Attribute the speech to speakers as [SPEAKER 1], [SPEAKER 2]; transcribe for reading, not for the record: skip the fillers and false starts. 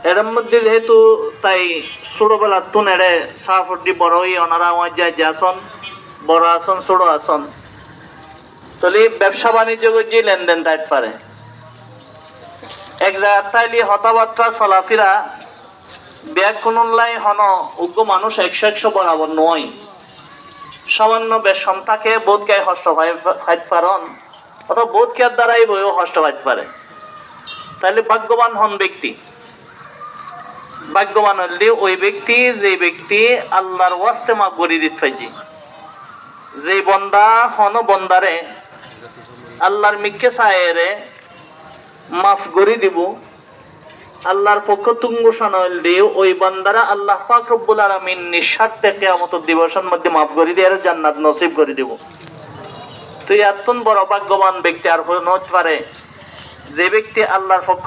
[SPEAKER 1] এর মধ্যে যেহেতু তাই ছোটবেলার তুন এড়ে সাফটি বড় হয়ে ওনারা যায় যে আসন বড় আসন ছোট আসন তাহলে ব্যবসা বাণিজ্য যে লেনদেন তাই পারে এক জায়গায় তাইলে হতাবার্তা চলাফেরা ব্যাগ কোনলাই হন উগ্র মানুষ 100 বরাবর নয় সামান্য বেশম থাকে বোধকে হষ্ট ফাইট পারন অথবা বোধকের দ্বারাই বইও হষ্ট ফাইট পারে তাহলে ভাগ্যবান হন ব্যক্তি ভাগ্যবান হলে ওই ব্যক্তি যে ব্যক্তি আল্লাহর ওয়াস্তে মাফ করে দিতে পাইছি যে বন্দা হন বন্দারে আল্লাহর মিক্কে সায়েরে মাফ করে দিব আল্লাহর পক্ষ তুঙ্গ শোনাল দিয়ে ওই বান্দারা আল্লাহ পাক রব্বুল আলামিন নিঃস্বার্থে কিয়ামত দিবসের মধ্যে মাফ করে দিয়ে জান্নাত নসিব করে দিব তুই এত বড় ভাগ্যবান ব্যক্তি আর হতে পারে যে ব্যক্তি আল্লাহর পক্ষ